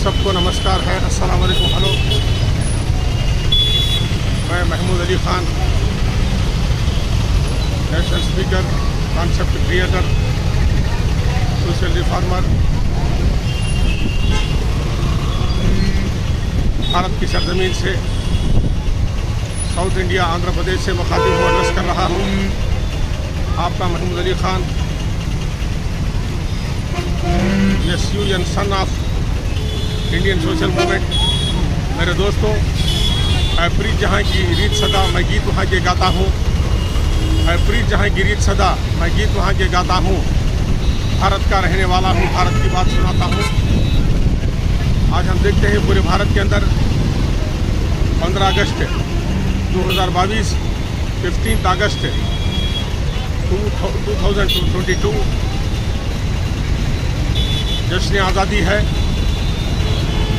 सबको नमस्कार है, अस्सलाम वालेकुम। हेलो, मैं Mahmood Ali Khan, national speaker, concept creator, social reformer, Bharat की सरजमीन से साउथ इंडिया आंध्र प्रदेश से मुखातिब हूँ, एड्रेस कर रहा हूँ। आपका Mahmood Ali Khan, U N son of Indian social movement. मेरे दोस्तों, ऐ प्रीत जहाँ की रीत सदा, मैं गीत वहाँ के गाता हूँ। ऐ प्रीत जहाँ की रीत सदा, मैं गीत वहाँ के गाता हूँ। भारत का रहने वाला हूँ, भारत की बात सुनाता हूँ। आज हम देखते हैं पूरे भारत के अंदर 15 अगस्त 2022, 15 अगस्त 2022 जश्न आज़ादी है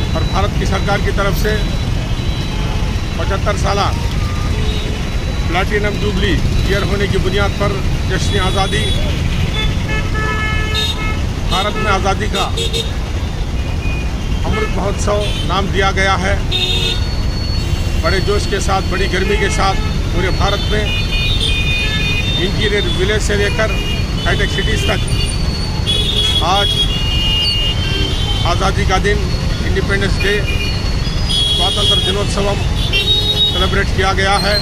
और भारत की सरकार की तरफ से 75 साल प्लैटिनम जुबली ईयर होने की बुनियाद पर जश्न आज़ादी, भारत में आज़ादी का अमृत महोत्सव नाम दिया गया है। बड़े जोश के साथ, बड़ी गर्मी के साथ पूरे भारत में इंटीरियर विलेज से लेकर हाईटेक सिटीज़ तक आज आज़ादी का दिन, इंडिपेंडेंस डे, स्वतंत्र दिनोत्सवम सेलिब्रेट किया गया है।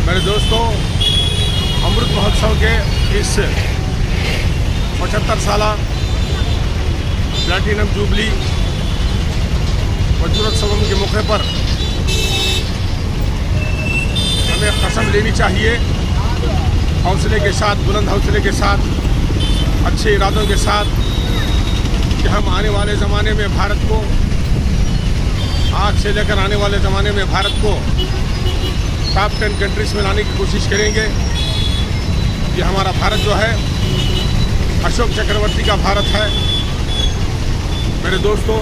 मेरे दोस्तों, अमृत महोत्सव के इस 75 साल प्लैटिनम जुबली वज्रोत्सवम के मौके पर हमें कसम लेनी चाहिए, हौसले के साथ, बुलंद हौसले के साथ, अच्छे इरादों के साथ, कि हम आने वाले ज़माने में भारत को, आज से लेकर आने वाले ज़माने में भारत को टॉप 10 कंट्रीज़ में लाने की कोशिश करेंगे। ये हमारा भारत जो है अशोक चक्रवर्ती का भारत है। मेरे दोस्तों,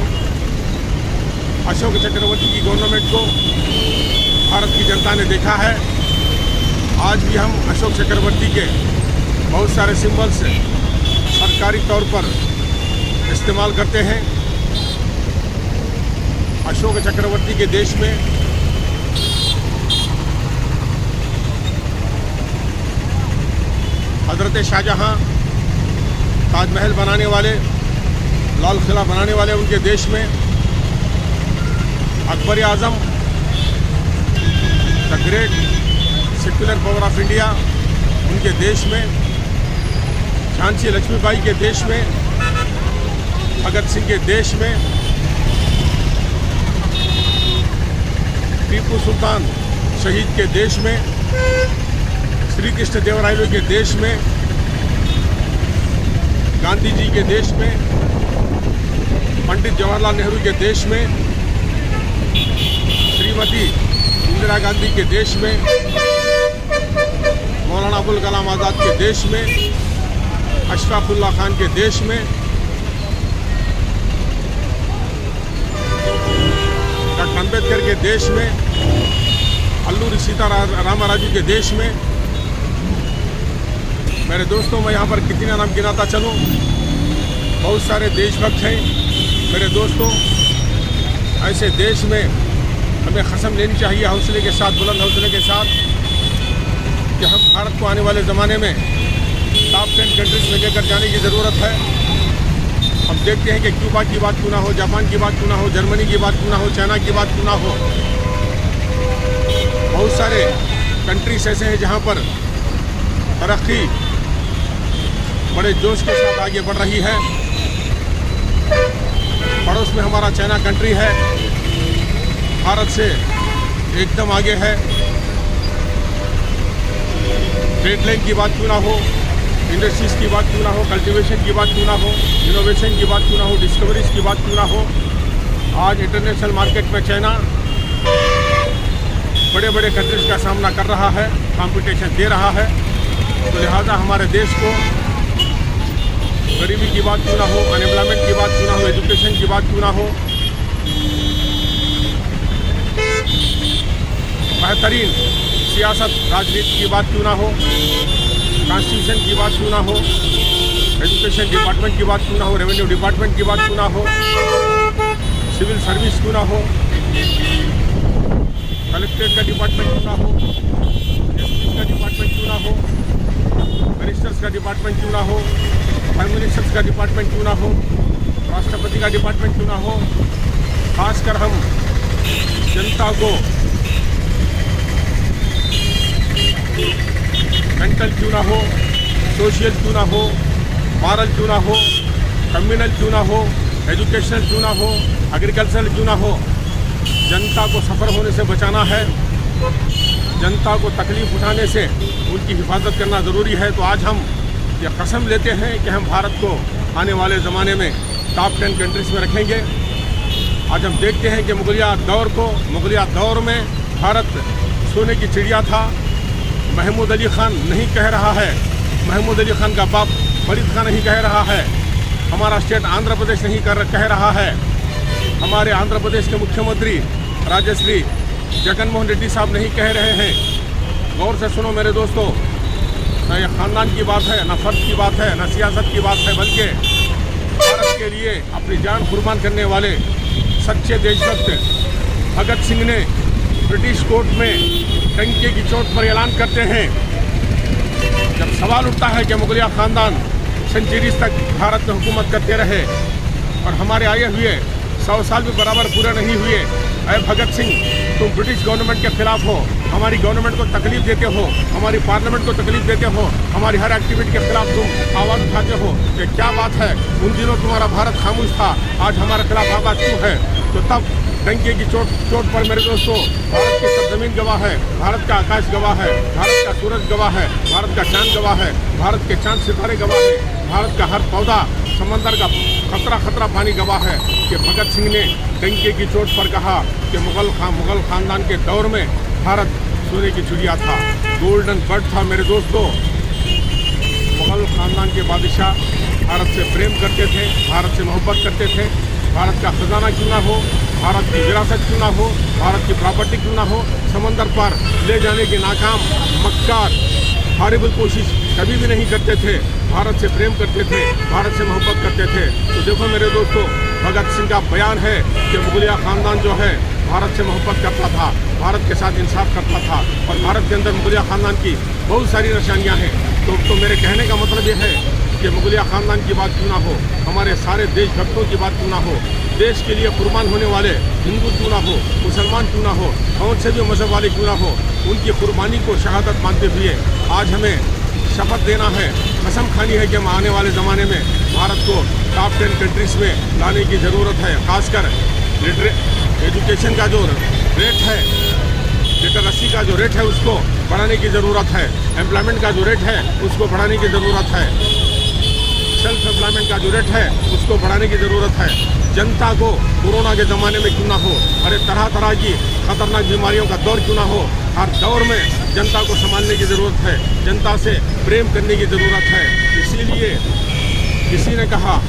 अशोक चक्रवर्ती की गवर्नमेंट को भारत की जनता ने देखा है। आज भी हम अशोक चक्रवर्ती के बहुत सारे सिंबल्स सरकारी तौर पर इस्तेमाल करते हैं। अशोक चक्रवर्ती के देश में हज़रत शाहजहाँ ताजमहल बनाने वाले, लाल किला बनाने वाले, उनके देश में Akbar Azam the great secular power of India, उनके देश में झांसी लक्ष्मीबाई के देश में, भगत सिंह के देश में, टीपू सुल्तान शहीद के देश में, श्री कृष्ण देवरायलु के देश में, गांधी जी के देश में, पंडित जवाहरलाल नेहरू के देश में, श्रीमती इंदिरा गांधी के देश में, मौलाना अबुल कलाम आज़ाद के देश में, अशफाकुल्लाह खान के देश में, डॉक्टर अम्बेडकर के देश में, अल्लूरी सीतारामराजू के देश में। मेरे दोस्तों, मैं यहाँ पर कितने नाम गिनाता चलूँ, बहुत सारे देशभक्त हैं। मेरे दोस्तों, ऐसे देश में हमें कसम लेनी चाहिए, हौसले के साथ, बुलंद हौसले के साथ, कि हम भारत को आने वाले ज़माने में टॉप 10 कंट्रीज़ में लेकर जाने की ज़रूरत है। हम देखते हैं कि क्यूबा की बात क्यों ना हो, जापान की बात क्यों ना हो, जर्मनी की बात क्यों ना हो, चाइना की बात क्यों ना हो, बहुत सारे कंट्रीज ऐसे हैं जहां पर तरक्की बड़े जोश के साथ आगे बढ़ रही है। पड़ोस में हमारा चाइना कंट्री है, भारत से एकदम आगे है। ट्रेड लाइन की बात क्यों ना हो, इंडस्ट्रीज़ की बात क्यों ना हो, कल्टीवेशन की बात क्यों ना हो, इनोवेशन की बात क्यों ना हो, डिस्कवरीज की बात क्यों ना हो। आज इंटरनेशनल मार्केट में चाइना बड़े बड़े कंट्रीज़ का सामना कर रहा है, कंपटीशन दे रहा है। तो लिहाजा हमारे देश को गरीबी की बात क्यों ना हो, अनएम्प्लॉयमेंट की बात क्यों ना हो, एजुकेशन की बात क्यों ना हो, बेहतरीन सियासत राजनीति की बात क्यों ना हो, कॉन्स्टिट्यूशन की बात क्यों ना हो, एजुकेशन डिपार्टमेंट की बात क्यों ना हो, रेवेन्यू डिपार्टमेंट की बात क्यों ना हो, सिविल सर्विस क्यों ना हो, कलेक्ट्रेट का डिपार्टमेंट क्यों ना हो, एसपी का डिपार्टमेंट क्यों ना हो, मिनिस्टर्स का डिपार्टमेंट क्यों ना हो, प्राइम मिनिस्टर्स का डिपार्टमेंट क्यों ना हो, राष्ट्रपति का डिपार्टमेंट क्यों ना हो, खासकर हम जनता को मेंटल क्यों ना हो, सोशल क्यों ना हो, मॉरल क्यों ना हो, कम्युनल क्यों ना हो, एजुकेशनल क्यों ना हो, एग्रीकल्चरल क्यों ना हो, जनता को सफ़र होने से बचाना है, जनता को तकलीफ उठाने से उनकी हिफाजत करना ज़रूरी है। तो आज हम ये कसम लेते हैं कि हम भारत को आने वाले ज़माने में टॉप 10 कंट्रीज़ में रखेंगे। आज हम देखते हैं कि मुगलिया दौर में भारत सोने की चिड़िया था। महमूद अली खान नहीं कह रहा है, महमूद अली खान का बाप फरीद खान नहीं कह रहा है, हमारा स्टेट आंध्र प्रदेश नहीं कह रहा है, हमारे आंध्र प्रदेश के मुख्यमंत्री राजश्री जगनमोहन रेड्डी साहब नहीं कह रहे हैं। गौर से सुनो मेरे दोस्तों, न यह ख़ानदान की बात है, न फ़र्द की बात है, न सियासत की बात है, बल्कि भारत के लिए अपनी जान कुर्बान करने वाले सच्चे देशभक्त भगत सिंह ने ब्रिटिश कोर्ट में डंके की चोट पर ऐलान करते हैं। जब सवाल उठता है कि मुगलिया ख़ानदान सेंचुरीज तक भारत में हुकूमत करते रहे और हमारे आए हुए 100 साल भी बराबर पूरे नहीं हुए, अरे भगत सिंह तुम ब्रिटिश गवर्नमेंट के खिलाफ हो, हमारी गवर्नमेंट को तकलीफ देते हो, हमारी पार्लियामेंट को तकलीफ देते हो, हमारी हर एक्टिविटी के खिलाफ तुम आवाज़ उठाते हो, ये क्या बात है? उन दिनों तुम्हारा भारत खामोश था, आज हमारे खिलाफ आवाज़ क्यों है? तो तब डंके की चोट पर मेरे दोस्तों भारत की सरजमीन गवाह है, भारत का आकाश गवाह है, भारत का सूरज गवाह है, भारत का चांद गवाह है, भारत के चांद सितारे गवाह है, भारत का हर पौधा समंदर का खतरा पानी गवाह है कि भगत सिंह ने डंके की चोट पर कहा कि मुगल ख़ानदान के दौर में भारत सोने की चिड़िया था, गोल्डन बर्ड था। मेरे दोस्तों, मुगल ख़ानदान के बादशाह भारत से प्रेम करते थे, भारत से मोहब्बत करते थे। भारत का खजाना क्यों ना हो, भारत की विरासत क्यों ना हो, भारत की प्रॉपर्टी क्यों ना हो, समंदर पर ले जाने की नाकाम मक्कार हॉरिबल कोशिश कभी भी नहीं करते थे। भारत से प्रेम करते थे, भारत से मोहब्बत करते थे। तो देखो मेरे दोस्तों, भगत सिंह का बयान है कि मुगलिया ख़ानदान जो है भारत से मोहब्बत करता था, भारत के साथ इंसाफ करता था और भारत के अंदर मुगलिया ख़ानदान की बहुत सारी निशानियाँ हैं। तो मेरे कहने का मतलब ये है कि मुगलिया ख़ानदान की बात क्यों ना हो, हमारे सारे देशभक्तों की बात क्यों ना हो, देश के लिए कुर्बान होने वाले हिंदू क्यों ना हो, मुसलमान क्यों ना हो, कौन से भी मज़हब वाले क्यों ना हो, उनकी कुर्बानी को शहादत मानते हुए आज हमें शपथ देना है, कसम खानी है कि हम आने वाले ज़माने में भारत को टॉप 10 कंट्रीज़ में लाने की ज़रूरत है। खासकर एजुकेशन का जो रेट है, लिटरेसी का जो रेट है उसको बढ़ाने की ज़रूरत है, एम्प्लॉयमेंट का जो रेट है उसको बढ़ाने की ज़रूरत है, सेल्फ एम्प्लॉयमेंट का जो रेट है उसको बढ़ाने की ज़रूरत है। जनता को कोरोना के ज़माने में क्यों ना हो, अरे तरह तरह की खतरनाक बीमारियों का दौर क्यों ना हो, हर दौर में जनता को संभालने की ज़रूरत है, जनता से प्रेम करने की ज़रूरत है। इसीलिए किसी ने कहा,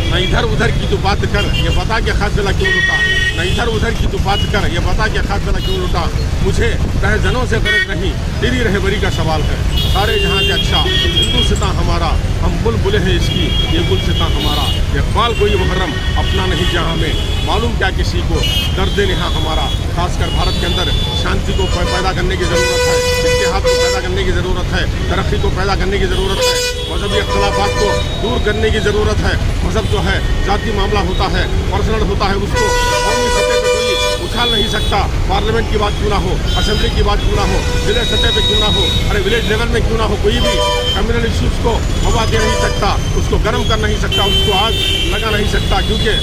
न इधर उधर की तो बात कर, ये बता के खास गला क्यों लुटा, न इधर उधर की तो बात कर, ये बता के खास गला क्यों लुटा, मुझे दहजनों से गरज नहीं, तेरी रहबरी का सवाल है, सारे जहाँ से अच्छा हिंदू सिता हमारा, हम बुलबुले हैं इसकी, ये गुल सिता हमारा, ये बाल कोई मुहर्रम अपना नहीं जहाँ में, मालूम क्या किसी को दर्द नेहा हमारा। खासकर भारत के अंदर शांति को पैदा करने की ज़रूरत है, इत्तेहाद को पैदा करने की ज़रूरत है, तरक्की को पैदा करने की ज़रूरत है, मजहबी अख्तलाफात को दूर करने की ज़रूरत है। मजहब जो है जाति मामला होता है, पर्सनल होता है, उसको कौमी सतह पर कोई उछाल नहीं सकता। पार्लियामेंट की बात क्यों ना हो, असेंबली की बात क्यों ना हो, विलेज सतह पर क्यों ना हो, अरे विलेज लेवल में क्यों ना हो, कोई भी कम्युनल इश्यूज़ को हवा दे नहीं सकता, उसको गर्म कर नहीं सकता, उसको आग लगा नहीं सकता, क्योंकि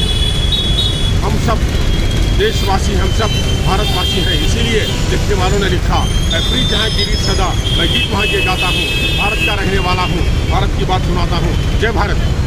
हम सब देशवासी, हम सब भारतवासी हैं। इसीलिए लिखने वालों ने लिखा, मैं प्रीत जहाँ की रीत सदा, मैं गीत वहाँ के गाता हूँ, भारत का रहने वाला हूँ, भारत की बात सुनाता हूँ। जय भारत।